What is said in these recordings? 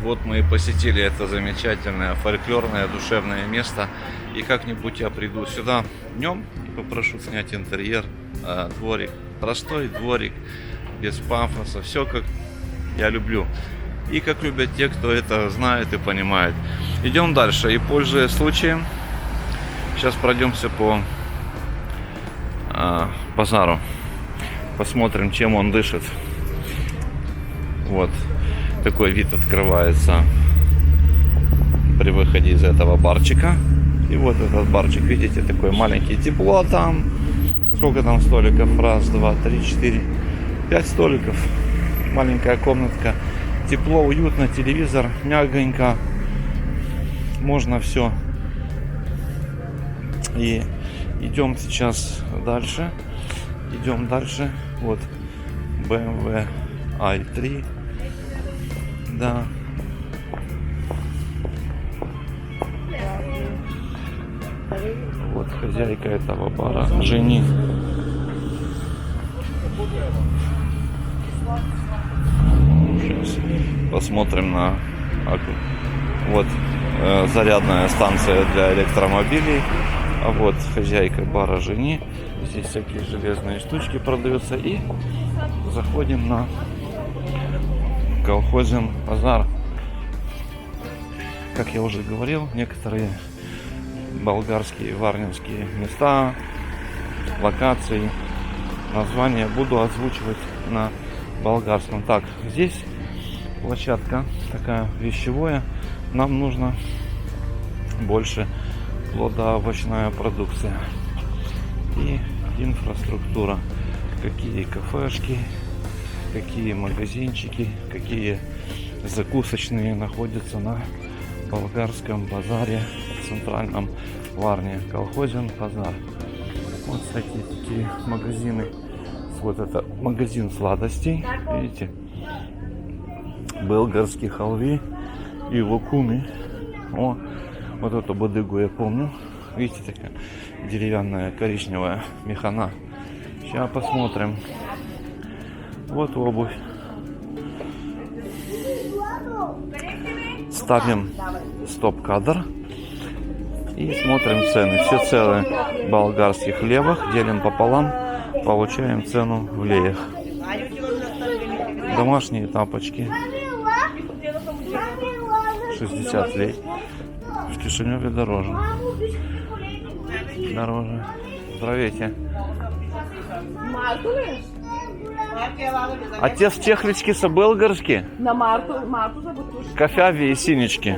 Вот мы и посетили это замечательное фольклорное душевное место. И как-нибудь я приду сюда днем и попрошу снять интерьер, дворик. Простой дворик, без пафоса. Все как я люблю. И как любят те, кто это знает и понимает. Идем дальше. И пользуясь случаем, сейчас пройдемся по базару. Посмотрим, чем он дышит. Вот такой вид открывается при выходе из этого барчика. И вот этот барчик, видите, такой маленький. Тепло там. Сколько там столиков? Раз, два, три, четыре, 5 столиков. Маленькая комнатка. Тепло, уютно, телевизор, мягонько. Можно все. И идем сейчас дальше. Идем дальше. Вот BMW i3. Да. Вот хозяйка этого бара. Жени. Сейчас посмотрим на вот зарядная станция для электромобилей. А вот хозяйка бара Жени. Здесь всякие железные штучки продаются. И заходим на колхозен базар. Как я уже говорил, некоторые болгарские, варнинские места, локации, названия буду озвучивать на болгарском. Так, здесь площадка такая вещевая. Нам нужно больше плодоовощная продукция и инфраструктура. Какие кафешки, какие магазинчики, какие закусочные находятся на болгарском базаре, в центральном Варне. Колхозен базар. Вот всякие такие магазины. Вот это магазин сладостей. Видите? Болгарские халви и лукуны. О, вот эту бодыгу я помню. Видите, такая деревянная коричневая механа. Сейчас посмотрим. Вот обувь. Ставим стоп-кадр и смотрим цены. Все цены в болгарских левах делим пополам, получаем цену в леях. Домашние тапочки 60 лей. В Кишиневе дороже. Дороже. Здравейте. А те в чехлички са български? На Марту за бутушки. Кафяви и синички.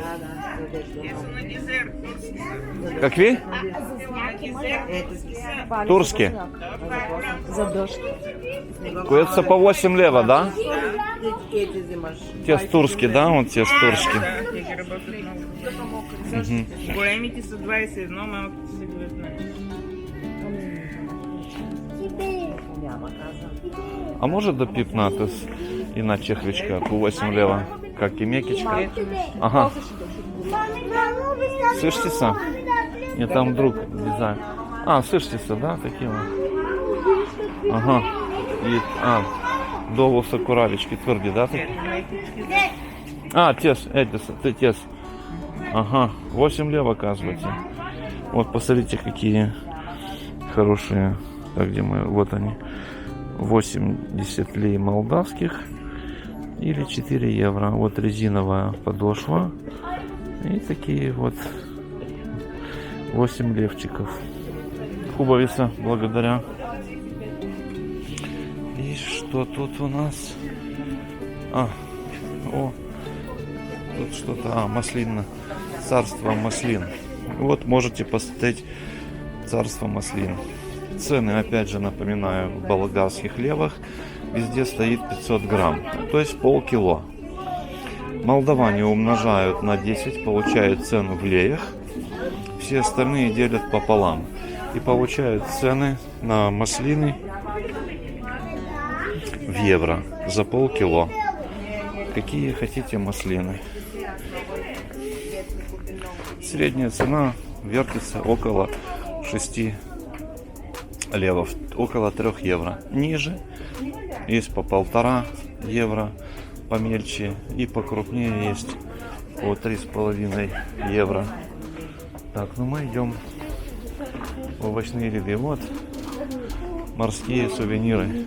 Какви? Турски. За дождь. Които са по 8 лева, да? Те с турски, да? Вот те с турски. Големите са 21, малките са 19. А может до 15 и на чехличка по 8 лева, как и мекичка. Ага. Слышите? Мне там друг дизайн. А, слышите, да, такие вот. Ага. И, довоса куравички тверди, да? Такі? А, тес, ты тес. Ага, 8 лев оказывается. Вот посмотрите, какие хорошие. Так, где мы? Вот они. 80 лей молдавских или 4 евро. Вот резиновая подошва. И такие вот 8 левчиков. Кубовица, благодаря. И что тут у нас? Тут что-то, маслина. Царство маслин. Вот можете посмотреть царство маслин. Цены, опять же, напоминаю, в болгарских левах. Везде стоит 500 грамм, то есть полкило. Молдаване умножают на 10, получают цену в леях. Все остальные делят пополам. И получают цены на маслины в евро за полкило. Какие хотите маслины. Средняя цена вертится около 6 левов, около 3 евро. Ниже есть по 1,5 евро, помельче и покрупнее есть по 3,5 евро. Так, ну мы идем в овощные ряды. Вот морские сувениры,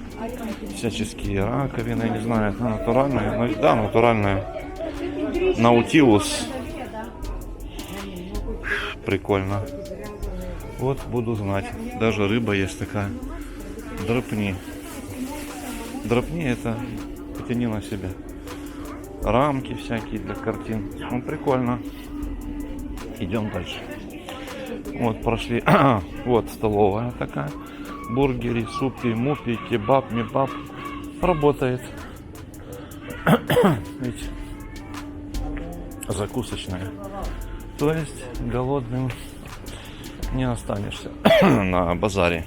всяческие раковины, я не знаю, это натуральные, ну, да, натуральные. Наутилус, прикольно. Вот буду знать. Даже рыба есть такая. Драпни. Драпни это потяни на себя. Рамки всякие для картин. Ну, прикольно. Идем дальше. Вот прошли. Вот столовая такая. Бургеры, супи, мупи, кебаб, мебаб. Работает. Ведь закусочная. То есть голодным не останешься на базаре.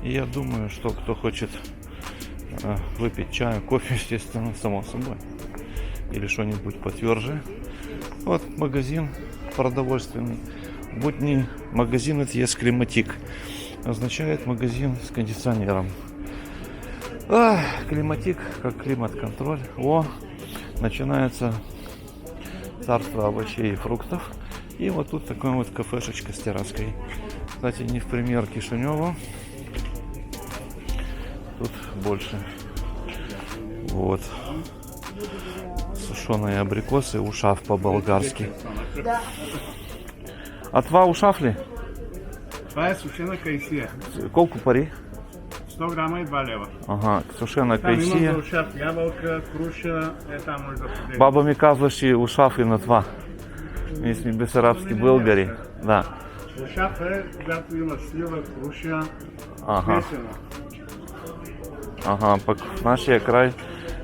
И я думаю, что кто хочет выпить чаю, кофе, естественно, само собой, или что-нибудь потверже. Вот магазин продовольственный. Будний магазин, это есть климатик. Означает магазин с кондиционером. Климатик, как климат-контроль. О, начинается царство овощей и фруктов. И вот тут такая вот кафешечка с терраской. Кстати, не в пример Кишиневу. Тут больше. Вот. Сушеные абрикосы, ушав по-болгарски. А това ушав ли? Това е сушена кайсия. Колко пари? 100 грама и 2 лева. Ага, сушена Там има за кайсия. ушав ябълка, круша, там може да поделим. Баба ми казваше ушав и на това. Ние сме бесарабски българи. Да. Ушав е, когато има слива, круша, Ага. смесена. Ага, пък в нашия край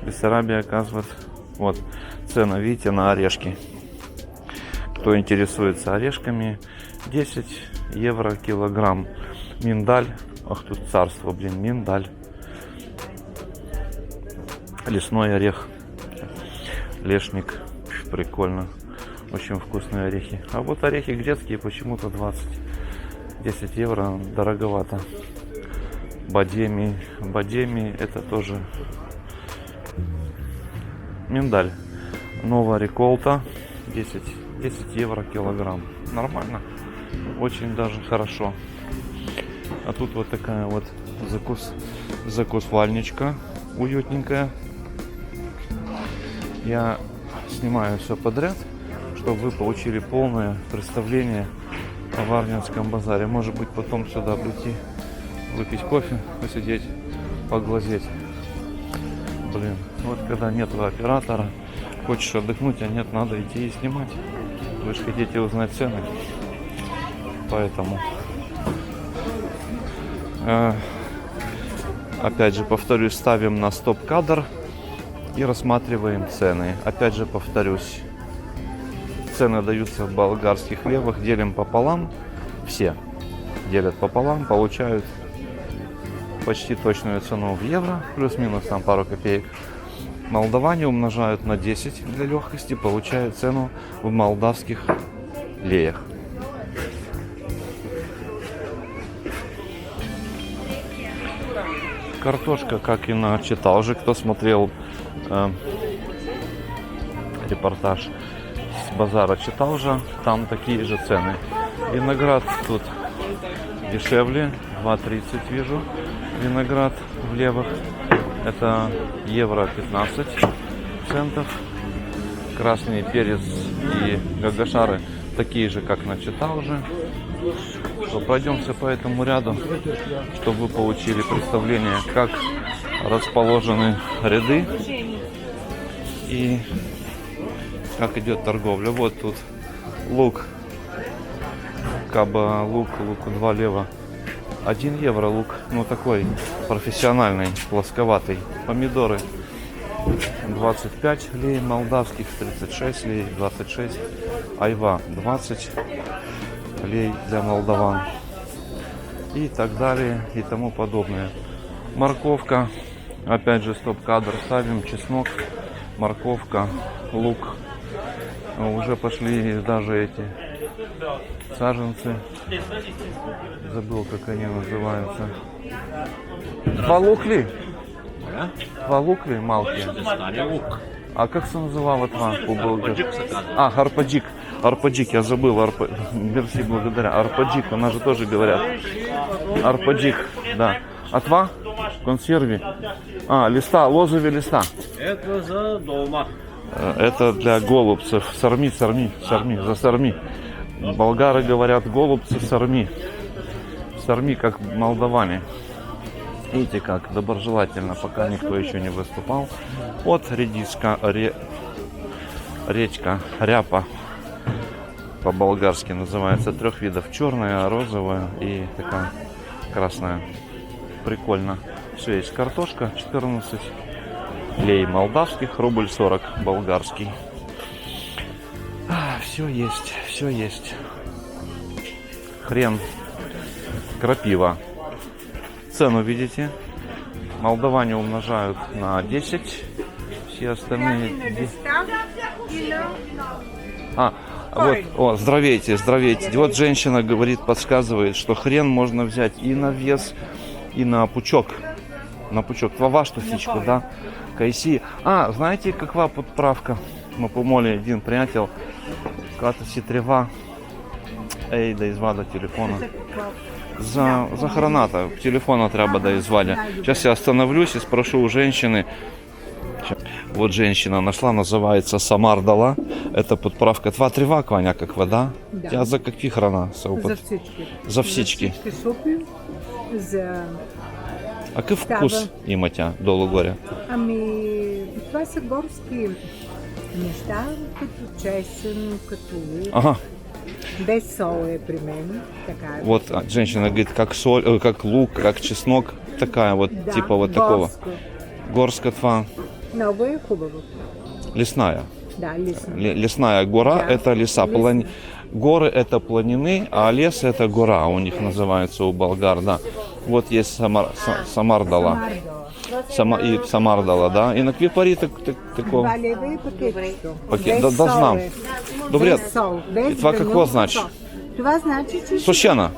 Бессарабия казват вот цена, видите, на орешки. Кто интересуется орешками, 10 евро килограмм. Миндаль, ах тут царство, блин, миндаль. Лесной орех, лешник, прикольно, очень вкусные орехи. А вот орехи грецкие почему-то 20, 10 евро, дороговато. Бадеми это тоже миндаль. Новая реколта 10 евро килограмм. Нормально. Очень даже хорошо. А тут вот такая вот закусвальничка уютненькая. Я снимаю все подряд, чтобы вы получили полное представление о Варнинском базаре. Может быть, потом сюда прийти, выпить кофе, посидеть, поглазеть. Блин, вот когда нет оператора, хочешь отдохнуть, а нет, надо идти и снимать. Вы же хотите узнать цены. Поэтому опять же повторюсь, ставим на стоп-кадр и рассматриваем цены. Опять же повторюсь, цены даются в болгарских левах, делим пополам. Все делят пополам, получают почти точную цену в евро, плюс-минус там пару копеек. Молдаване умножают на 10 для легкости, получают цену в молдавских леях. Картошка, как и на Читалже, кто смотрел репортаж с базара Читалжа, там такие же цены. Виноград тут дешевле, 2,30 вижу. Виноград в левах это евро 15 центов. Красный перец и гагашары такие же, как на Читалже. Пройдемся по этому ряду, чтобы вы получили представление, как расположены ряды и как идет торговля. Вот тут лук, каба лук 2 лева. 1 евро лук, ну такой профессиональный, плосковатый. Помидоры 25 лей молдавских, 36 лей, 26. Айва 20 лей для молдаван. И так далее, и тому подобное. Морковка, опять же стоп-кадр ставим, чеснок, морковка, лук. Уже пошли даже эти саженцы. Забыл, как они называются. Два лук ли? Два лукви малки. А как се называла това по-български? А, арпаджик. Арпаджик, я забыл. Мерси, благодаря. Арпаджик, у нас же тоже говорят. Арпаджик, да. А това? Консерви. А, листа, лозовые листа. Это за дома. Это для голубцев. Сарми, за сарми. Болгары говорят голубцы сарми. Сарми, как молдаване. Видите, как доброжелательно, пока никто еще не выступал. Вот редиска, речка, ряпа, по-болгарски называется, 3 видов. Черная, розовая и такая красная. Прикольно. Все есть. Картошка 14 лей молдавских, рубль 40 болгарский. Все есть, все есть. Хрен, крапива. Цену видите? Молдаване умножают на 10. Все остальные... Вот, здравейте, здравейте. Вот женщина говорит, подсказывает, что хрен можно взять и на вес, и на пучок. На пучок. Това штусичку, да? Кайси. Знаете, каква подправка? Мы помоли один приятел. Какая-то сетрева. Ей, да извада телефона. За храната. Телефона треба да извадя. Сейчас я остановлюсь и спрошу у женщины. Вот женщина нашла, называется Самардала. Это подправка. Това трева, Кваня, как вода. Да. Тя за какви храна? За всички. За всички. За всички супи, за... А какъв вкус има тя долу-горе? Това са горски неща, като чесън, като лук. Ага. Без сол е при мен. Така е. Вот женщина говорит, как соль, как лук, как чеснок. Такая вот, Да, типа вот такого. горско. Горска това. Много е хубаво. Лесная. Да, лесно. Лесная гора, Да, это леса. лесная. Горы это планины, а лес это гора у них называется у болгар, да. Вот есть Самардала. И Самардала, да. И на какви пари такова? 2 лева и пакетчето. Пакет, Без да сол знам. е. Добре. Без сол. Без И това гранул какво значи? сол. Това значи, че... Сушена.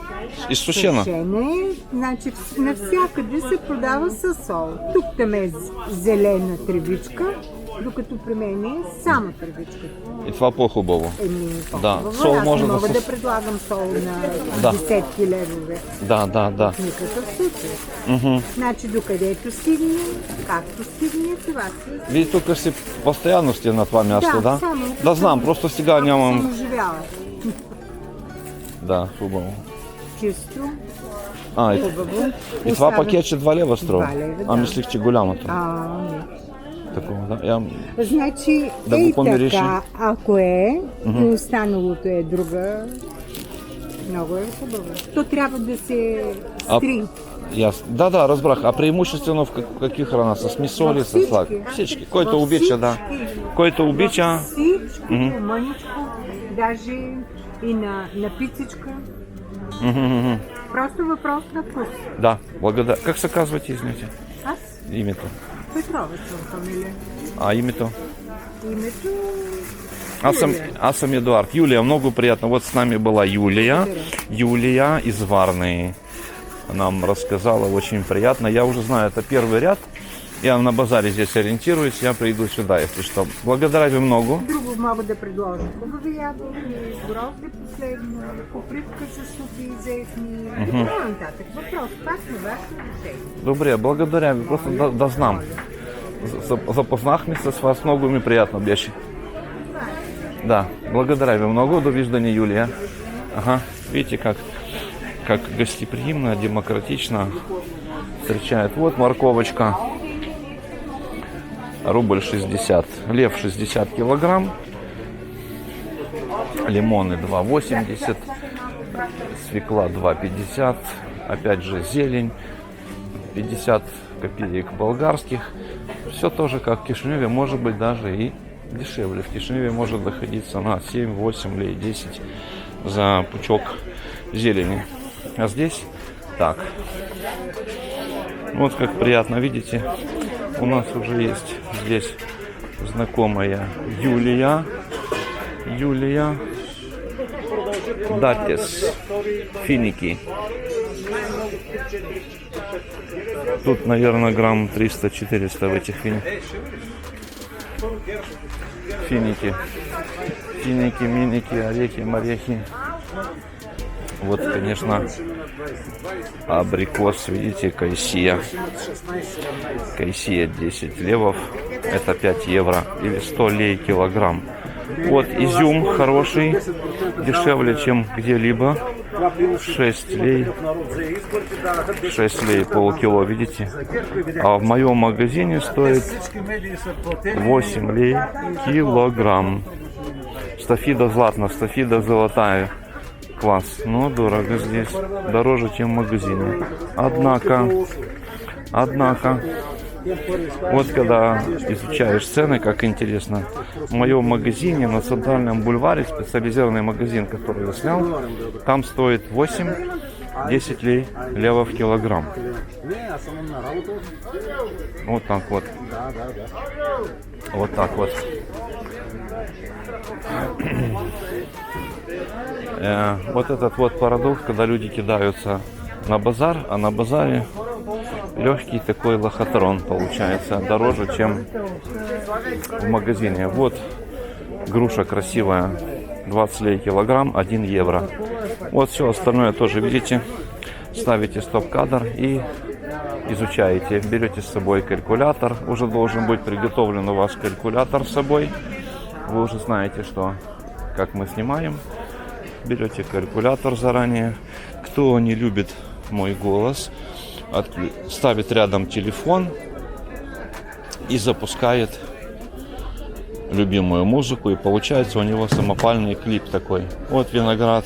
Изсушена. Сушене, значи навсякъде се продава със сол. Тук там е зелена тревичка, докато при мен е само тревичка. И това по-хубаво. Да, По-хубаво. сол Аз може не да мога се- да предлагам сол на Да. десетки левове. Да. В никакъв случай. Значи докъдето стигне, както стигне, това си. Вие тук си постоянно сте на това място, да? само. Да знам, просто сега нямам... Съм живяла. Да, хубаво. Чисто, И хубаво. това Остава- пакетче 2 лева струва. 2 лева, А да. мислих, че голямото. Не. Такова, да. Значи, Да го помириш. така, ако е, и останалото е друга, много е хубаво. То трябва да се стри. Да, разбрах. А преимуществено в какви храна? С мисоли, с слаг? Всички. Който Във обича, да. всички. Който обича... Всичко, мъничко, даже и на пицичка. Просто въпрос на вкус. Да, благодаря. Как се казвате, извините? Аз Името. Петрова съм фамилия. А името? Името... Аз съм Эдуард. Юлия, много приятно. Вот с нами была Юлия. Благодаря. Юлия из Варны. Нам рассказала, очень приятно. Я уже знаю, это первый ряд. Я на базаре здесь ориентируюсь, я приду сюда, если что. Благодаря ви много. Друго мога да предложа. Хубави ябълки, грозде последно, покривка с супи, зехни и така нататък. Въпрос пак на вашето решение. Добре, благодаря ви. Просто да знам. Запознахме се с вас, много ми приятно беше. Да, благодаря ви много. Довиждания, Юлия. Ага, видите, как гостеприимно, демократично встречает. Вот морковочка. Рубль 60. Лев 60 килограмм. Лимоны 2,80. Свекла 2,50. Опять же зелень. 50 копеек болгарских. Все тоже как в Кишиневе, может быть даже и дешевле. В Кишиневе может доходиться на 7-8 лей 10 за пучок зелени. А здесь так. Вот как приятно, видите, у нас уже есть здесь знакомая Юлия. Датис. Финики. Тут, наверное, грамм 300-400 в этих финики. Финики, миники, орехи, морехи. Вот, конечно, абрикос, видите, кайсия. Кайсия 10 левов, это 5 евро или 100 лей килограмм. Вот изюм хороший, дешевле, чем где-либо. 6 лей полкило, видите. А в моем магазине стоит 8 лей килограмм. Стафида златна, стафида золотая. Класс, но дорого здесь, дороже, чем в магазине. Однако, вот когда изучаешь цены, как интересно, в моем магазине на Центральном бульваре, специализированный магазин, который я снял, там стоит 8-10 лей левов килограмм. Вот так вот. Вот так вот. Вот этот вот парадокс, когда люди кидаются на базар, а на базаре легкий такой лохотрон получается, дороже, чем в магазине. Вот груша красивая, 20 лей килограмм, 1 евро. Вот все остальное тоже видите. Ставите стоп-кадр и изучаете. Берете с собой калькулятор, уже должен быть приготовлен у вас калькулятор с собой. Вы уже знаете, что как мы снимаем. Берете калькулятор заранее. Кто не любит мой голос, ставит рядом телефон и запускает любимую музыку, и получается у него самопальный клип такой. Вот виноград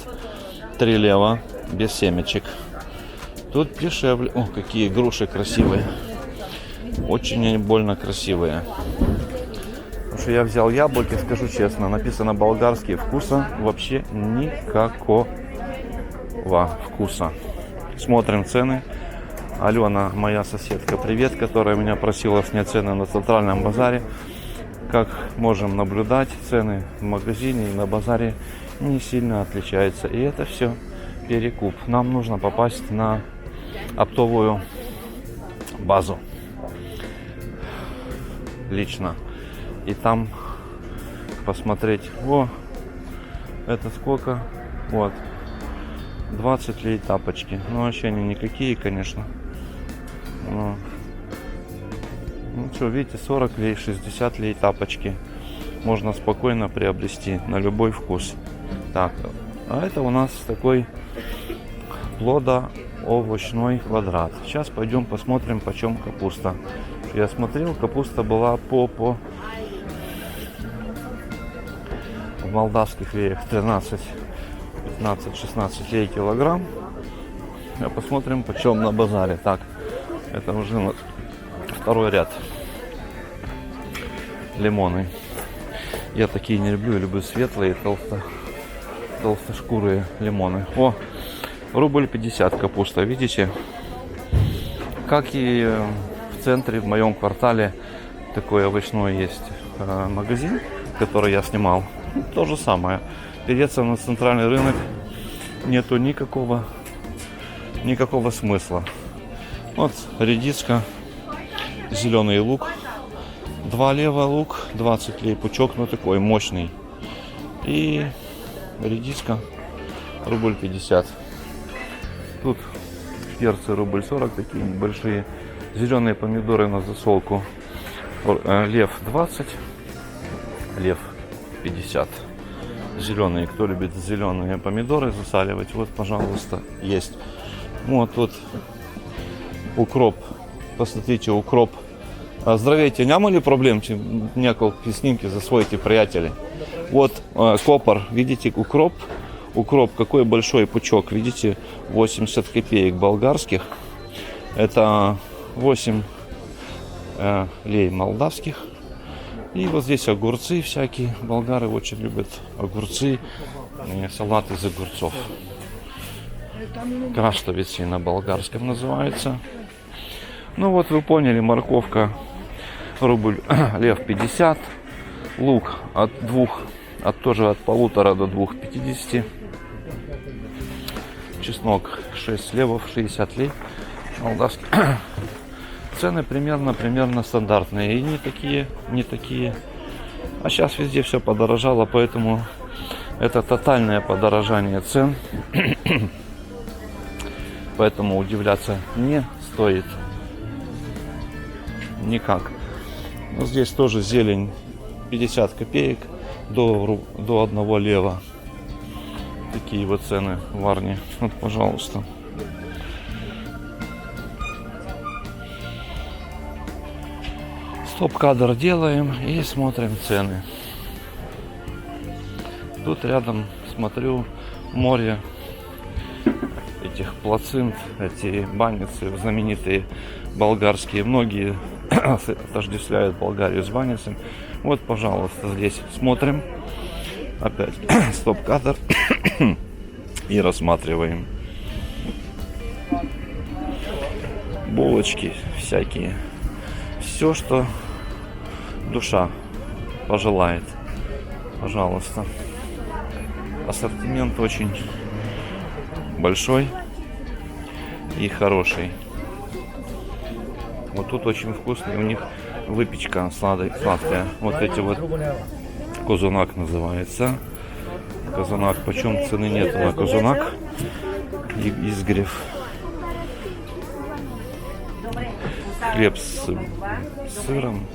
3 лева, без семечек. Тут дешевле. О, какие груши красивые. Очень они больно красивые. Потому что я взял яблоки, скажу честно, написано болгарские, вкуса вообще никакого вкуса. Смотрим цены. Алена, моя соседка, привет, которая меня просила снять цены на Центральном базаре. Как можем наблюдать, цены в магазине и на базаре не сильно отличаются. И это все перекуп. Нам нужно попасть на оптовую базу лично. И там посмотреть. О, это сколько? Вот. 20 лей тапочки. Ну, вообще они никакие, конечно. Ну что, видите, 40 лей, 60 лей тапочки. Можно спокойно приобрести на любой вкус. Так, а это у нас такой плодоовощной квадрат. Сейчас пойдем посмотрим, почем капуста. Я смотрел, капуста была по в молдавских леях 13, 15, 16 лей килограмм. А посмотрим, почем на базаре. Так, это уже второй ряд. Лимоны. Я такие не люблю, я люблю светлые, толстошкурые лимоны. О, рубль 50 капуста, видите? Как и в центре, в моем квартале, такой овощной есть магазин, который я снимал. То же самое. Переться на центральный рынок нету никакого смысла. Вот редиска, зеленый лук, 2 лева лук, 20 лей пучок, но такой мощный. И редиска рубль 50. Тут перцы рубль 40, такие небольшие. Зеленые помидоры на засолку лев 20, лев 50. Зеленые, кто любит зеленые помидоры засаливать, вот, пожалуйста, есть. Вот тут укроп. Посмотрите, укроп. Здравейте, нямали проблем? Няколко снимки засвоите, приятели. Вот копор, видите, укроп. Укроп, какой большой пучок, видите, 80 копеек болгарских. Это 8 лей молдавских. И вот здесь огурцы всякие. Болгары очень любят огурцы, салат из огурцов. Краставицы на болгарском называется. Ну вот вы поняли, морковка рубль, лев 50, лук от 1,5 до 2,50, чеснок 6 левов, 60 лей, Молдавский. Цены примерно стандартные. И не такие. А сейчас везде все подорожало, поэтому это тотальное подорожание цен. Поэтому удивляться не стоит. Никак. Но здесь тоже зелень 50 копеек до 1 лева. Такие вот цены в Варне. Вот, пожалуйста. Стоп-кадр делаем и смотрим цены. Тут рядом смотрю море этих плацинт, эти баницы знаменитые болгарские. Многие отождествляют Болгарию с баницами. Вот, пожалуйста, здесь смотрим. Опять стоп-кадр и рассматриваем. Булочки всякие. Все, что душа пожелает. Пожалуйста. Ассортимент очень большой и хороший. Вот тут очень вкусный. У них выпечка сладкая. Вот эти вот козунак называется. Козунак. Почем цены нету на козунак. Изгрев. Хлеб с сыром.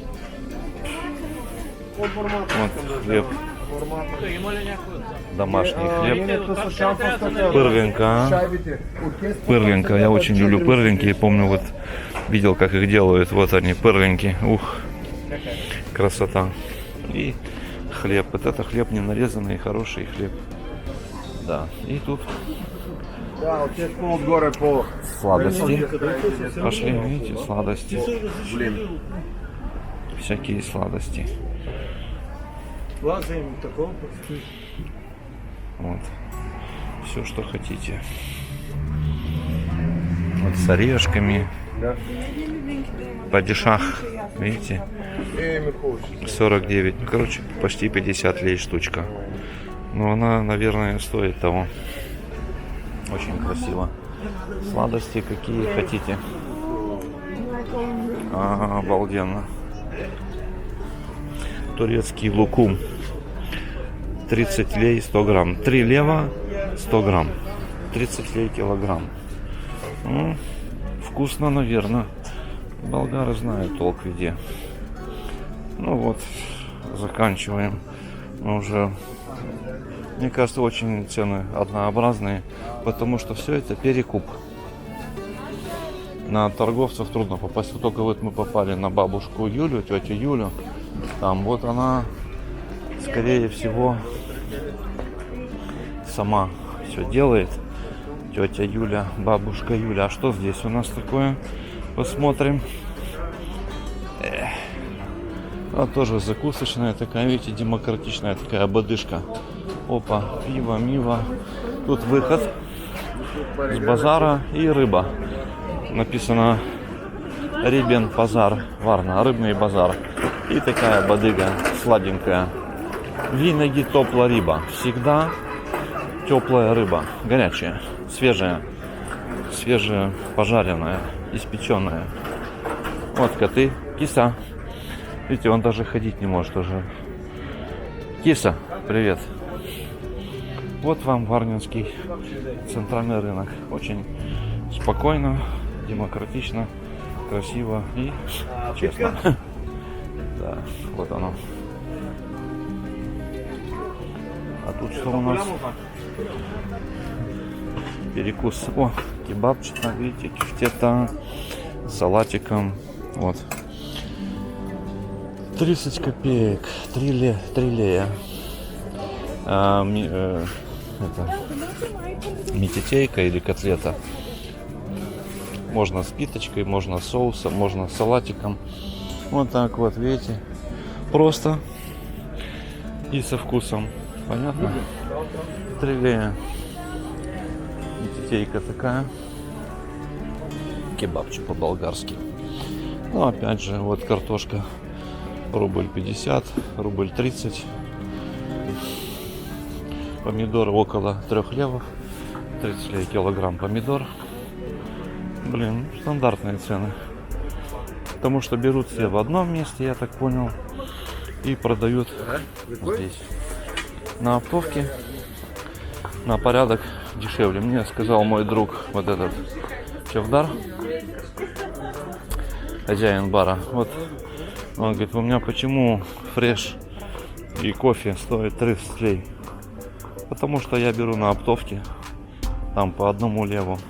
Вот хлеб. Домашний хлеб. Пырлинка. Пырлинка. Я очень люблю пырлинки. И помню, вот видел, как их делают. Вот они, пырлинки. Ух, красота. И хлеб. Вот это хлеб не нарезанный, хороший хлеб. Да. И тут сладости. Пошли, видите, сладости. Всякие сладости. Вот. Все, что хотите. Вот с орешками. Падишах. Видите? 49. Короче, почти 50 лей штучка. Но она, наверное, стоит того. Очень красиво. Сладости какие хотите. Обалденно. Турецкий лукум. 30 лей 100 грамм. 3 лева 100 грамм. 30 лей килограмм. Ну, вкусно, наверное. Болгары знают толк в еде. Ну вот, заканчиваем. Мы уже, мне кажется, очень цены однообразные, потому что все это перекуп. На торговцев трудно попасть. Вот только вот мы попали на бабушку Юлю, тетю Юлю. Там вот она, скорее всего, сама все делает. Тетя Юля, бабушка Юля. А что здесь у нас такое? Посмотрим. А тоже закусочная такая, видите, демократичная такая бодышка. Опа, пиво, миво. Тут выход с базара и рыба. Написано Рибен базар, Варна, рыбный базар. И такая бодыга сладенькая. Виноги топла риба. Всегда теплая рыба, горячая, свежая, пожаренная, испеченная. Вот коты, киса. Видите, он даже ходить не может уже. Киса, привет. Вот вам варнинский центральный рынок. Очень спокойно, демократично, красиво и честно. Да, вот оно. А тут что у нас? Перекус. О, кебабчик, видите, кефтета с салатиком. Вот. 30 копеек. 3 лея. Это мититейка или котлета. Можно с питочкой, можно с соусом, можно с салатиком. Вот так вот, видите. Просто и со вкусом. Понятно? 3 лея. Мититейка такая. Кебабчик по-болгарски. Ну, опять же, вот картошка. Рубль 50, рубль 30. Помидоры около 3 левов. 30 лей килограмм помидор. Блин, стандартные цены. Потому что берут все в одном месте, я так понял, и продают здесь. На оптовке на порядок дешевле. Мне сказал мой друг, вот этот Чавдар, хозяин бара. Вот он говорит, у меня почему фреш и кофе стоит 30 лей? Потому что я беру на оптовке, там по одному леву.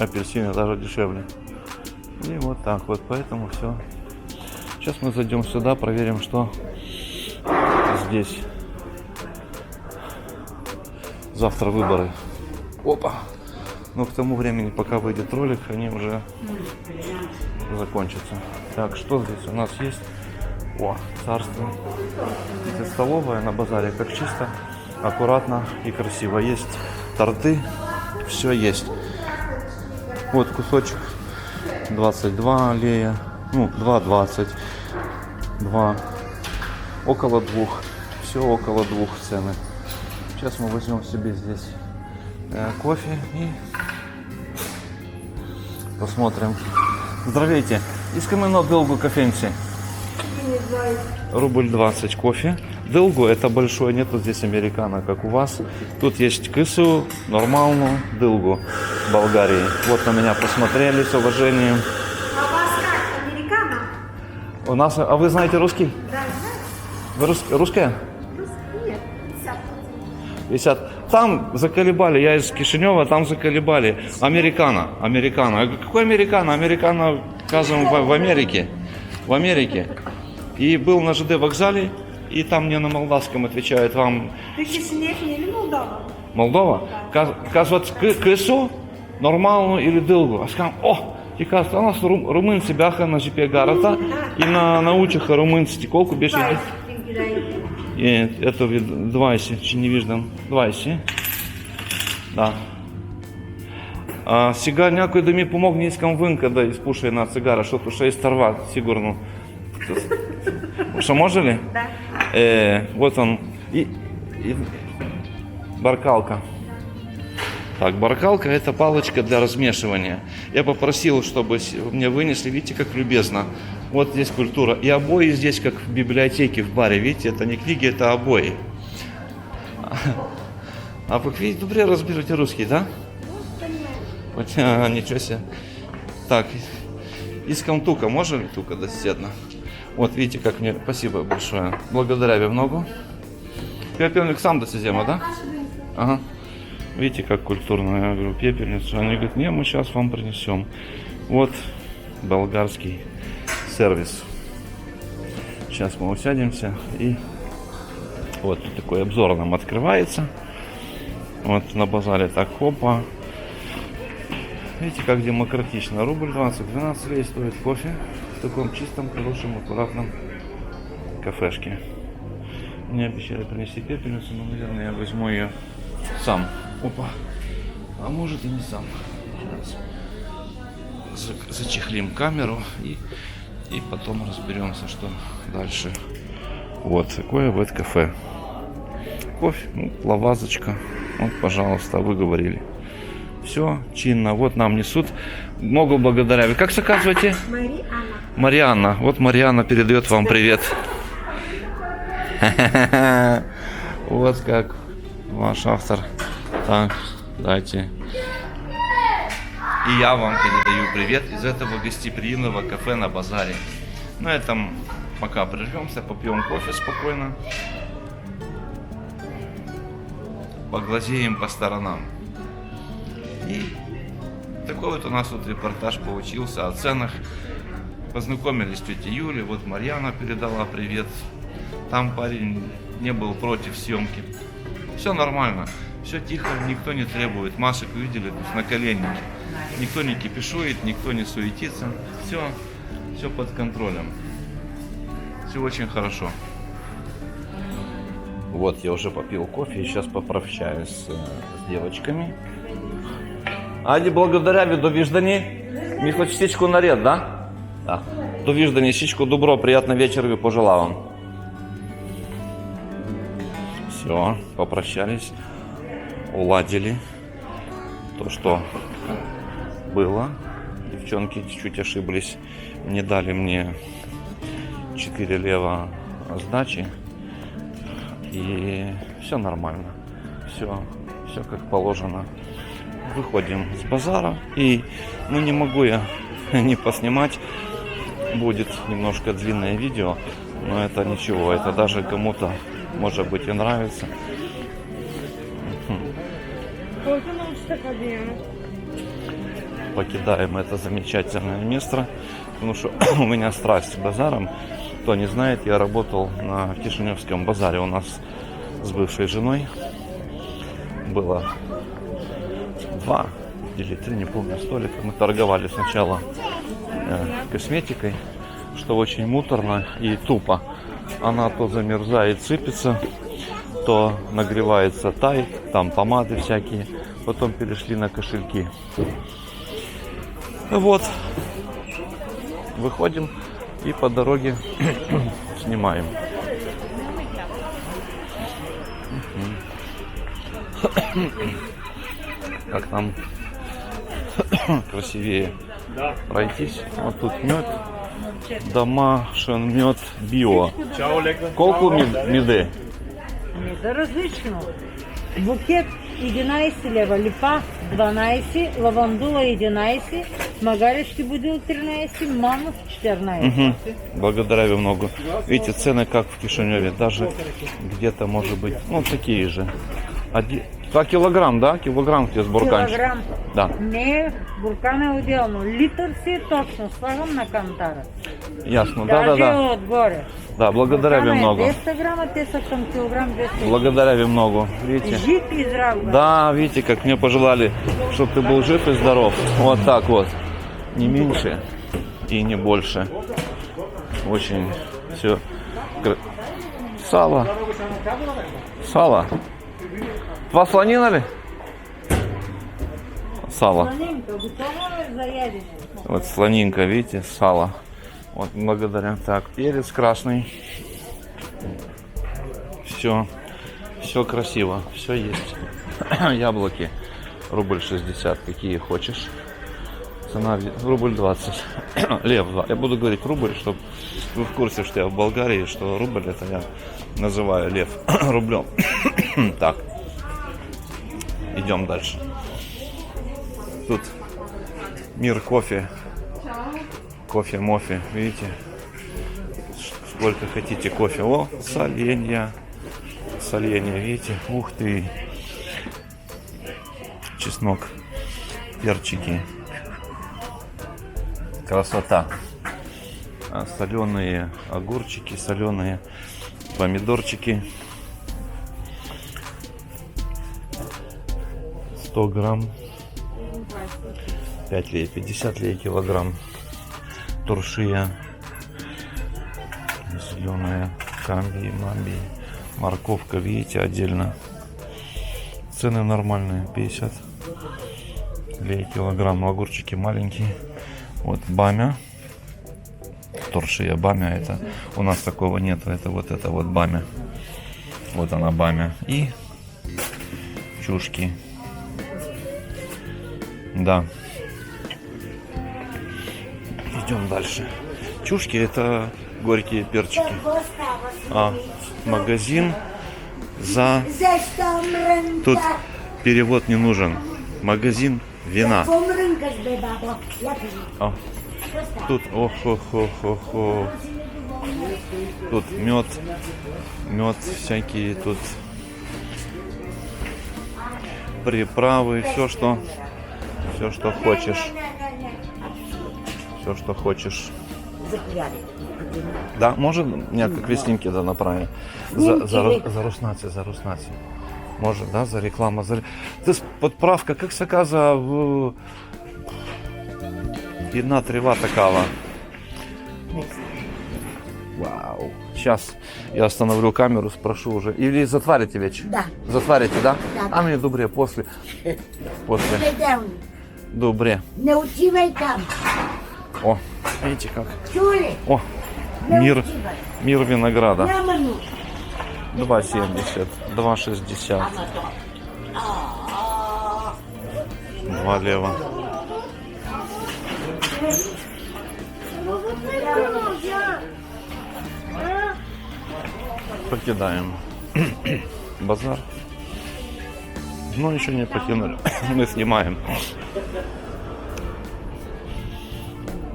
Апельсины даже дешевле. И вот так вот, поэтому все. Сейчас мы зайдем сюда, проверим, что здесь. Завтра выборы. Опа! Но к тому времени, пока выйдет ролик, они уже закончатся. Так, что здесь у нас есть? О, царство. Здесь столовая на базаре, как чисто, аккуратно и красиво. Есть торты, все есть. Вот кусочек 22 лея, ну 2,20, 2, около 2, все около 2 цены. Сейчас мы возьмем себе здесь кофе и посмотрим. Здравейте, искаме едно дълго кофенце. Рубль 20 кофе. Дълго это большое, нету здесь американо, как у вас. Тут есть кысу, нормальную, дълго в Болгарии. Вот на меня посмотрели с уважением. А у вас как, американо? У нас, а вы знаете русский? Да, Вы русская? нет, 50. Там заколебали, я из Кишинева, там заколебали. Американо. Я говорю, какой американо? Американо, оказывается, в Америке. В Америке. И был на ЖД вокзале, и там мне на молдавском отвечают вам. Ты Кишинев или Молдова? Молдова? Казват кысу, нормалну или дълго. Аз казвам, о! И казват, у нас румънци бяха на ЖП гарата и научиха румънците. Колко беше? Ето ви 20, че не виждам. 20. Да. Сега някой да ми помогне, искам вънка да изпуша една цигара, защото ще изтърва, сигурно. Что, можно ли? Да. Вот он. И баркалка. Так, баркалка это палочка для размешивания. Я попросил, чтобы мне вынесли, видите, как любезно. Вот здесь культура. И обои здесь, как в библиотеке, в баре. Видите, это не книги, это обои. А вы видите, добре разбираете русский, да? Вот, ничего себе. Так, искам тука, можно ли тука доседно? Вот видите, как мне... Спасибо большое. Благодаря ви много. Пепельник сам досезема, да? Ага. Видите, как культурно. Я говорю, пепельницу. Они говорят, не, мы сейчас вам принесем. Вот болгарский сервис. Сейчас мы усядемся. И вот тут такой обзор нам открывается. Вот на базаре так, хопа. Видите, как демократично. Рубль 20, 12 лей стоит кофе. В таком чистом, хорошем, аккуратном кафешке. Мне обещали принести пепельницу, но, наверное, я возьму ее сам. Опа. А может и не сам. Сейчас зачехлим камеру и потом разберемся, что дальше. Вот такое вот кафе. Кофе, ну, лавазочка. Вот, пожалуйста, вы говорили. Все чинно. Вот нам несут. Много благодаря. Вы как заказываете? Марианна. Вот Марианна передает вам привет. Вот как ваш автор. Так, дайте. И я вам передаю привет из этого гостеприимного кафе на базаре. На этом пока прервемся, попьем кофе спокойно. Поглазеем по сторонам. И такой вот у нас вот репортаж получился о ценах. Познакомились с тетей Юлей, вот Марьяна передала привет. Там парень не был против съемки. Все нормально, все тихо, никто не требует. Машек увидели, то есть наколенники. Никто не кипишует, никто не суетится. Все под контролем. Все очень хорошо. Вот я уже попил кофе и сейчас попрощаюсь с девочками. Аді, благодаря ви, довіждані. Мені хоч січку наряд, да? Да. Довіждані, січку, добро, приятный вечер ви пожелал вам. Все, попрощались, уладили то, что было. девчонки чуть-чуть ошиблись. Не дали мне 4 лева сдачи. И все нормально. Все как положено. Выходим с базара. И ну не могу я не поснимать. Будет немножко длинное видео. Но это ничего. Это даже кому-то может быть и нравится. Покидаем это замечательное место. Потому что у меня страсть к базарам. Кто не знает, я работал на Кишиневском базаре у нас с бывшей женой. Было 2 или 3, не помню, столика. Мы торговали сначала косметикой, что очень муторно и тупо. Она то замерзает, сыпется, то нагревается, тает, там помады всякие. Потом перешли на кошельки. Вот. Выходим и по дороге снимаем. Как нам красивее пройтись. Вот тут мед. Домашен мед био. Колку меды? Меда различно. Букет 11 лева, липа 12, лавандула 11, магаришки будил 13, манов 14. Благодарю много. Видите, цены как в Кишиневе. Даже где-то может быть, ну, такие же. 2 килограмм, да? Килограмм где с бурканчик? Килограмм. Да. Не, буркана отделно. Литр си точно слагам на кантара. Ясно, Даже да. отгоре. Да, благодарю ви много. 200 грамма, те са към килограмм 200. Благодарю ви много. Видите? Жив и здрав. Да, видите, как мне пожелали, чтобы ты был жив и здоров. Вот так вот. Не меньше и не больше. Очень все. Сало. Сало. 2 слонина ли? Сало. Слонинка, готова заядешь? Вот слонинка, видите, сало. Вот благодаря. Так, перец красный. Все красиво, все есть. Яблоки рубль 60, какие хочешь. Цена рубль 20. Лев 2. Я буду говорить рубль, чтобы вы в курсе, что я в Болгарии, что рубль это я называю лев рублем. Так. Идем дальше. Тут мир кофе. Кофе-мофе, видите? Сколько хотите кофе. О, соленья. Соленья, видите? Ух ты. Чеснок. Перчики. Красота. Соленые огурчики, соленые помидорчики. 100 грамм. 5 лей, 50 лей килограмм. Туршия. Зеленая. Камби, мамби. Морковка, видите, отдельно. Цены нормальные. 50 лей килограмм. Огурчики маленькие. Вот бамя. Туршия, бамя. Это у нас такого нет. Это вот бамя. Вот она бамя. И чушки. Да. Идем дальше. Чушки это горькие перчики. Магазин за... Тут перевод не нужен. Магазин вина. Тут ох-ох-ох-ох. Тут мед всякие, тут приправы, все что хочешь. Все, что хочешь. Да, может, меня как вестинки да направить. За Руснаци. Может, да, за рекламу. Это подправка, как се каза в... Една трева такава. Вау. Сейчас я остановлю камеру, спрошу уже. Или затварите вечер? Да. Затварите, да? Да. А мне добре, после. Добре. Не отивай там. О, видите как? Чули? О, Не мир отивай. винограда. Няма нужда. 2,70, 2,60. 2 лева. Покидаем базар. Но еще не покинули. Мы снимаем.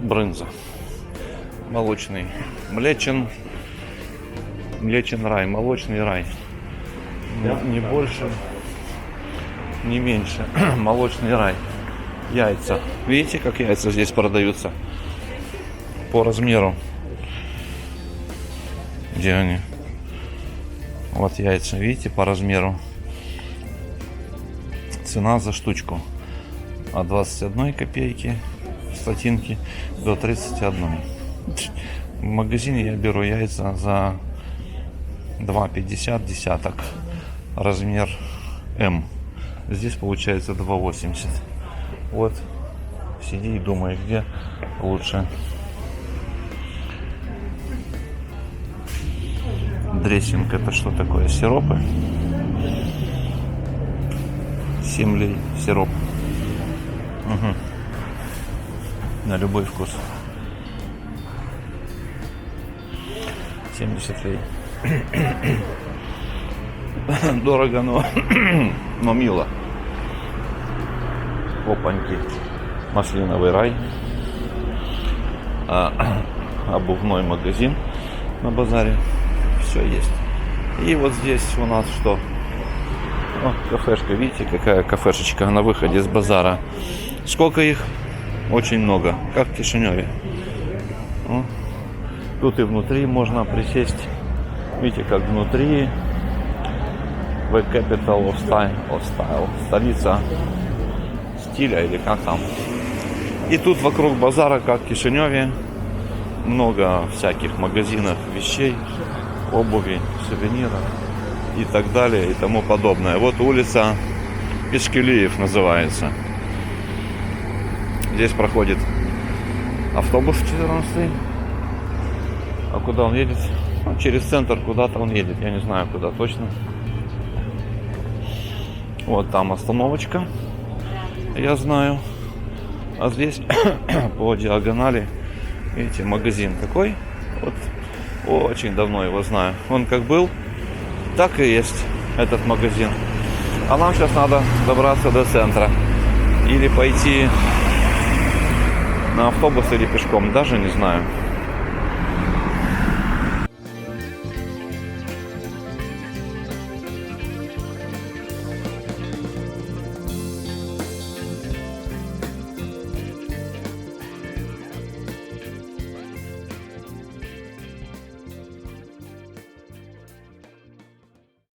Брынза. Молочный. Млечен рай. Молочный рай. Не больше, не меньше. Молочный рай. Яйца. Видите, как яйца здесь продаются? По размеру. Где они? Вот яйца, видите, по размеру. Цена за штучку от 21 копейки статинки до 31. В магазине я беру яйца за 2,50 десяток. Размер М. Здесь получается 2,80. Вот сиди и думай, где лучше. Дрессинг — это что такое? Сиропы. Семлей сироп. Угу. На любой вкус. 70 лей. Дорого, но мило. Опаньки. Маслиновый рай. Обувной магазин на базаре. Все есть. И вот здесь у нас что? О, кафешка. Видите, какая кафешечка на выходе с базара. Сколько их? Очень много. Как в Кишиневе. О, тут и внутри можно присесть. Видите, как внутри. The capital of style. Столица стиля, или как там. И тут вокруг базара, как в Кишиневе, много всяких магазинов вещей, обуви, сувениров и так далее и тому подобное. Вот улица Пешкелиев называется. Здесь проходит автобус 14. А куда он едет? Ну, через центр куда-то он едет. Я не знаю, куда точно. Вот там остановочка. Я знаю. А здесь по диагонали, видите, магазин какой. Вот очень давно его знаю. Он как был, так и есть этот магазин. А нам сейчас надо добраться до центра. Или пойти на автобус, или пешком. Даже не знаю.